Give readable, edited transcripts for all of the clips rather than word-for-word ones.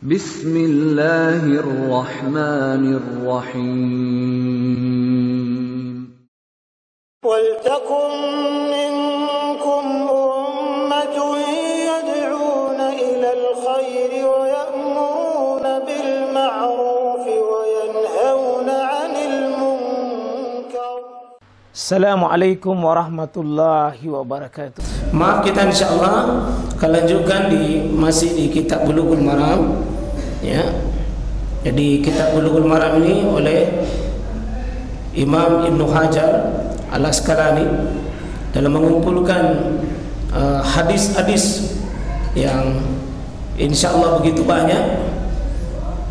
Bismillahirrahmanirrahim. Waltakum minkum ummatun yad'una ilal khairi wa ya'muruna bil ma'rufi wa yanhauna 'anil munkar. Assalamualaikum warahmatullahi wabarakatuh. Maaf, kita insyaallah akan lanjutkan masih di kitab Bulughul Maram, ya. Jadi kitab Bulughul Maram ini oleh Imam Ibnu Hajar Al-Asqalani dalam mengumpulkan hadis-hadis yang insyaallah begitu banyak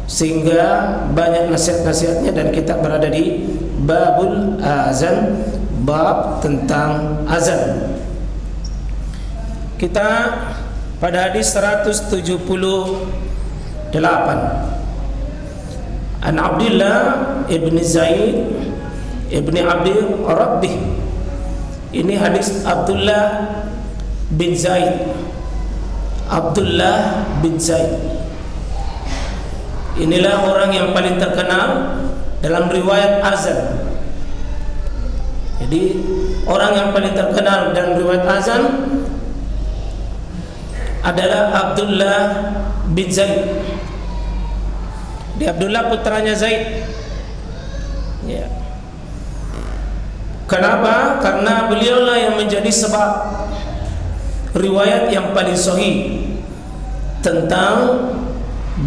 sehingga banyak nasihat-nasihatnya, dan kita berada di babul azan, bab tentang azan. Kita pada hadis 178 An Abdullah ibn Zaid ibn Abdul Rabbih. Ini hadis Abdullah bin Zaid. Abdullah bin Zaid, inilah orang yang paling terkenal dalam riwayat azan. Jadi orang yang paling terkenal dalam riwayat azan adalah Abdullah bin Zaid. Dia Abdullah putranya Zaid, ya. Kenapa? Karena beliaulah yang menjadi sebab riwayat yang paling sahih tentang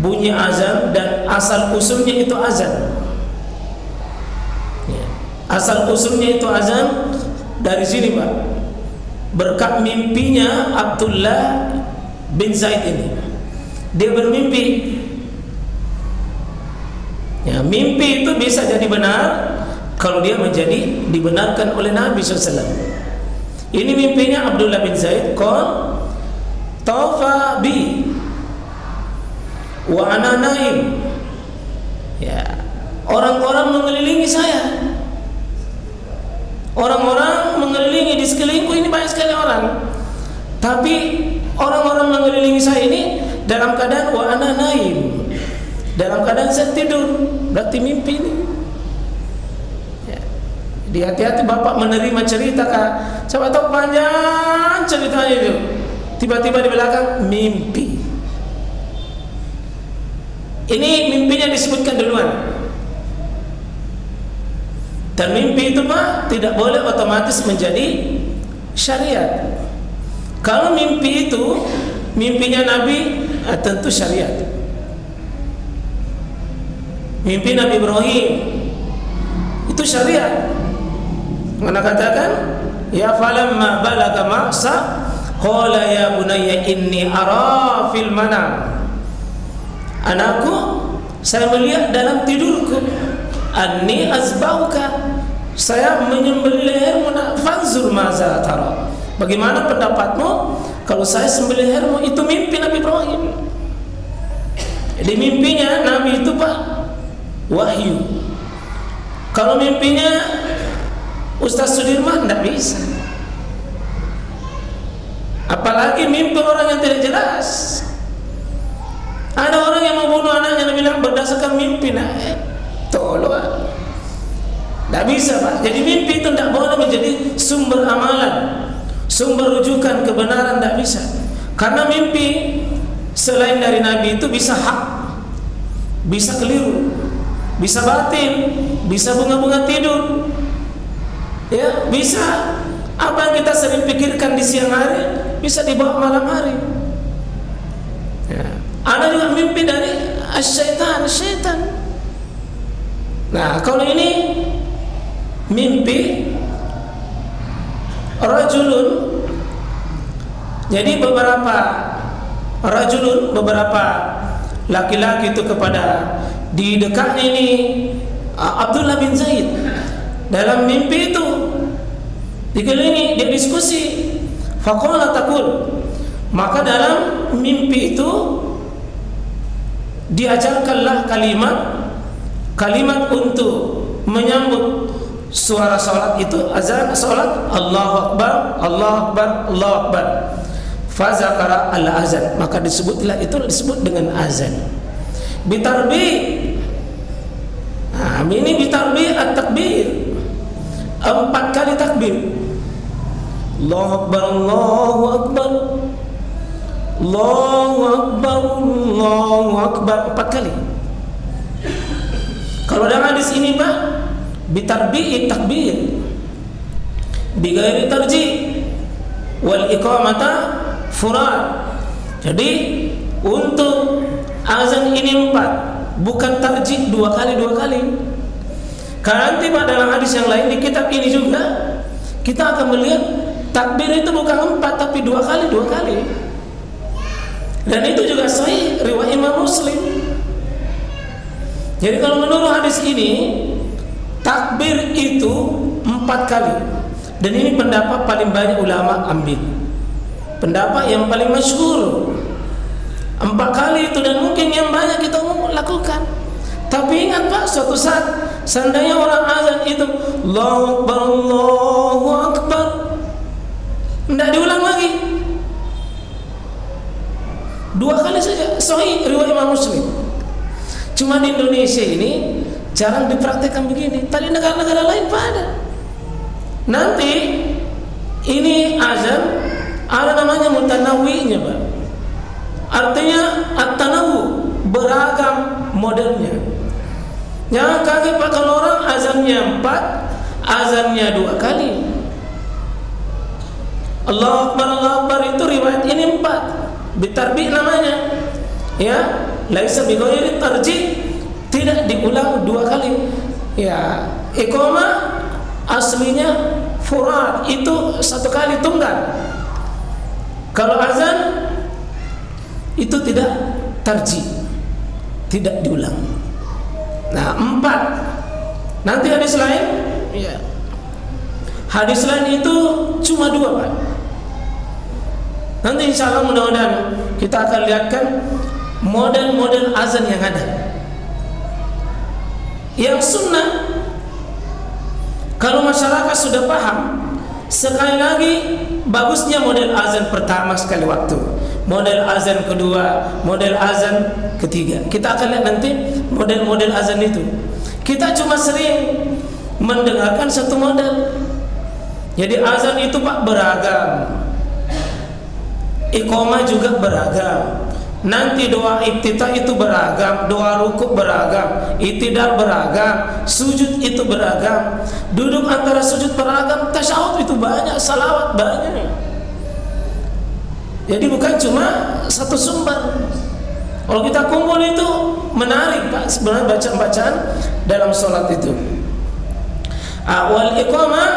bunyi azan dan asal usulnya itu azan, ya. Asal usulnya itu azan dari sini, Pak, berkat mimpinya Abdullah bin Zaid ini. Dia bermimpi, ya. Mimpi itu bisa jadi benar kalau dia menjadi dibenarkan oleh Nabi SAW. Ini mimpinya Abdullah bin Zaid, qol taufa bi wa ana naim, ya. Orang-orang mengelilingi saya, orang-orang mengelilingi di sekelilingku ini banyak sekali orang, tapi orang-orang mengelilingi saya ini dalam keadaan wa ana naim, dalam keadaan saya tidur. Berarti mimpi ini, ya. Jadi hati-hati Bapak menerima cerita, Kak. Siapa tahu panjang ceritanya itu, tiba-tiba di belakang mimpi. Ini mimpinya disebutkan duluan. Dan mimpi itu, Pak, tidak boleh otomatis menjadi syariat. Kalau mimpi itu mimpinya Nabi, tentu syariat. Mimpi Nabi Ibrahim itu syariat. Mana katakan, ya falamma balaga ma'sa qala ya bunayya inni ara fil manam. Anakku, saya melihat dalam tidurku, anni azbauka, saya menyembelih lehermu, fanzur maza tara. Bagaimana pendapatmu kalau saya sembelih lehermu? Itu mimpi Nabi Ibrahim. Jadi mimpinya Nabi itu, Pak, wahyu. Kalau mimpinya Ustaz Sudirman tidak bisa, apalagi mimpi orang yang tidak jelas. Ada orang yang membunuh anaknya, Nabi bilang berdasarkan mimpi. Tolong, tidak bisa, Pak. Jadi mimpi itu tidak boleh menjadi sumber amalan, sumber rujukan kebenaran, tidak bisa. Karena mimpi selain dari Nabi itu bisa hak, bisa keliru, bisa batin, bisa bunga-bunga tidur, ya. Bisa apa yang kita sering pikirkan di siang hari bisa dibawa malam hari, ya. Ada juga mimpi dari syaitan. Nah, kalau ini mimpi rajulun, jadi beberapa rajulun, beberapa laki-laki itu kepada di dekatnya ini Abdullah bin Zaid. Dalam mimpi itu dikelilingi, dia diskusi. Faqala taqul, maka dalam mimpi itu diajarkanlah kalimat untuk menyambut suara salat itu, azan salat, Allahu Akbar, Allahu Akbar, Allahu Akbar. Fazakara al-azan, maka disebutlah, itu disebut dengan azan. bitarbi. Nah, ini bitarbi at-takbir. 4 kali takbir. Allahu Akbar, Allahu Akbar, Allahu Akbar, Allahu Akbar, 4 kali. Kalau dalam hadis ini Pak, bitarbi takbir, bighairi tarji, wal iqamata furad. Jadi untuk azan ini 4, bukan tarji 2 kali. Karena nanti Pak dalam hadis yang lain di kitab ini juga kita akan melihat takbir itu bukan 4 tapi 2 kali. Dan itu juga sahih riwayat Imam Muslim. Jadi kalau menurut hadis ini takbir itu 4 kali. Dan ini pendapat paling banyak ulama ambil. Pendapat yang paling masyhur 4 kali itu, dan mungkin yang banyak kita lakukan. Tapi ingat Pak, suatu saat seandainya orang azan itu Allahu Akbar, Allahu Akbar, tidak diulang lagi, 2 kali saja. Sahih riwayat Imam Muslim. Cuma di Indonesia ini jarang dipraktekkan begini. Tadi negara-negara lain pada. Nanti ini azan ada namanya mutanawwi'nya Pak. Artinya at-tanawwu, beragam modelnya. Jangan kaget Pak kalau orang azannya 4, azannya 2 kali. Allahu Akbar, Allahu Akbar itu riwayat ini 4. Bitarbi namanya. Ya, laisa bighairi tarji, tidak diulang 2 kali. Ya, iqamah aslinya furad, itu 1 kali tunggal. Kalau azan itu tidak tarji, tidak diulang. Nah, 4. Nanti hadis lain, ya. Hadis lain itu cuma 2 Pak. Nanti insya Allah mudah-mudahan kita akan lihatkan model-model azan yang ada. Yang sunnah, kalau masyarakat sudah paham, sekali lagi bagusnya model azan pertama sekali waktu, model azan kedua, model azan ketiga. Kita akan lihat nanti model-model azan itu. Kita cuma sering mendengarkan satu model. Jadi azan itu Pak beragam, iqamah juga beragam. Nanti doa iftitah itu beragam, doa rukuk beragam, i'tidal beragam, sujud itu beragam, duduk antara sujud beragam, tasyahud itu banyak, salawat banyak. Jadi bukan cuma satu sumber. Kalau kita kumpul itu menarik Pak, sebenarnya bacaan-bacaan dalam sholat itu. Awal iqamah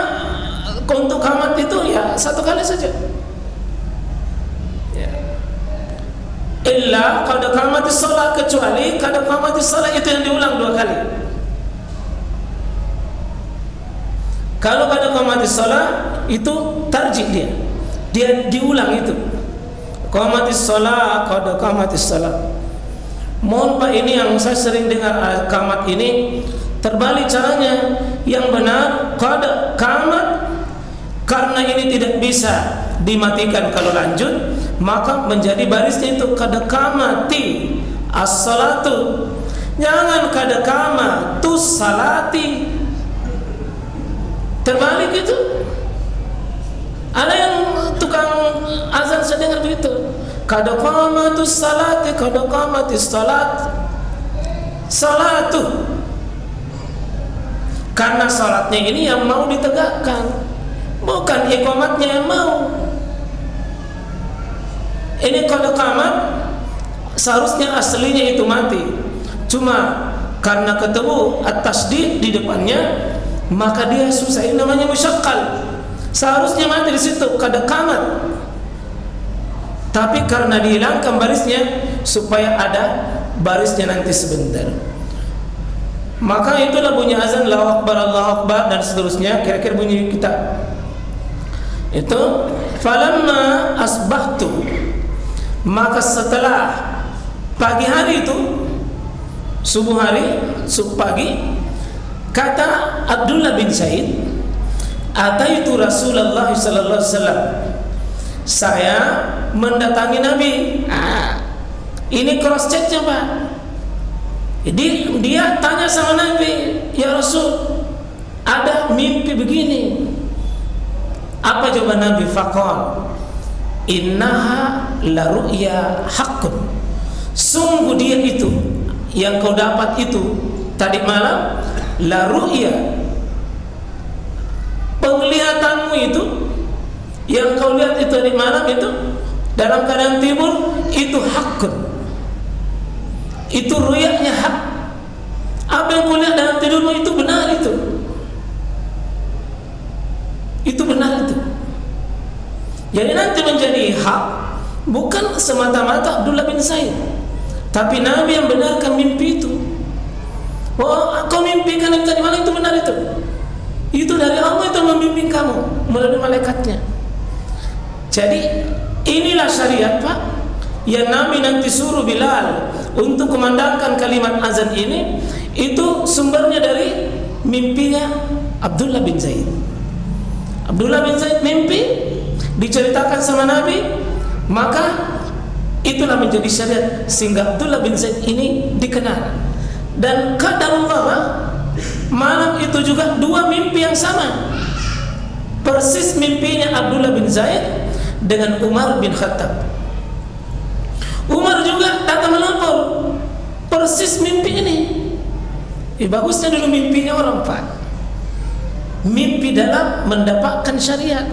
untuk qamat itu ya 1 kali saja. Illa qad qamatis shalah, kecuali qad qamatis shalah itu yang diulang 2 kali. Kalau qad qamatis shalah itu tarjih, dia diulang itu. Qamatis shalah, qad qamatis shalah. Mohon Pak, ini yang saya sering dengar qamat ini terbalik caranya. Yang benar qad qamat, karena ini tidak bisa dimatikan kalau lanjut, maka menjadi barisnya itu qad qamati as-salatu. Jangan qad qamatus salati. Terbalik itu. Ada yang tukang azan saya dengar begitu. Qad qamatus salati, qad qamatis salat. Salatu. Karena salatnya ini yang mau ditegakkan, bukan iqamatnya yang mau. Ini qad qamat seharusnya aslinya itu mati. Cuma karena ketemu at-tasdid di depannya, maka dia susah. Ini namanya musyaqqal. Seharusnya mati di situ qad qamat. Tapi karena dihilangkan barisnya supaya ada barisnya nanti sebentar. Maka itulah bunyi azan Allahu Akbar, Allahu Akbar dan seterusnya, kira-kira bunyi kita. Itu falamma asbahtu, maka setelah pagi hari itu, subuh hari, subuh pagi, kata Abdullah bin Said, ataitu Rasulullah sallallahu alaihi wasallam, saya mendatangi Nabi. Ini cross checknya Pak. Jadi dia tanya sama Nabi, ya Rasul, ada mimpi begini. Apa jawaban Nabi? Faqal, innaha la ru'ya haqqun. Sungguh dia itu yang kau dapat itu tadi malam, la ru'ya, penglihatanmu itu yang kau lihat itu tadi malam itu dalam keadaan tidur itu haqqun. Itu ru'yanya hak. Apa yang kau lihat dalam tidurmu itu benar itu. Itu benar itu. Jadi nanti menjadi hak bukan semata-mata Abdullah bin Zaid, tapi Nabi yang benarkan mimpi itu. Oh, kau mimpikan itu tadi malam itu benar itu. Itu dari Allah itu membimbing kamu melalui malaikatnya. Jadi inilah syariat, Pak, yang Nabi nanti suruh Bilal untuk kumandangkan kalimat azan ini. Itu sumbernya dari mimpinya Abdullah bin Zaid. Abdullah bin Zaid mimpi, diceritakan sama Nabi, maka itulah menjadi syariat sehingga Abdullah bin Zaid ini dikenal. Dan qadarullah, malam itu juga dua mimpi yang sama, persis mimpinya Abdullah bin Zaid dengan Umar bin Khattab. Umar juga datang melapor, persis mimpi ini. Bagusnya dulu mimpinya orang, Pak. Mimpi dalam mendapatkan syariat.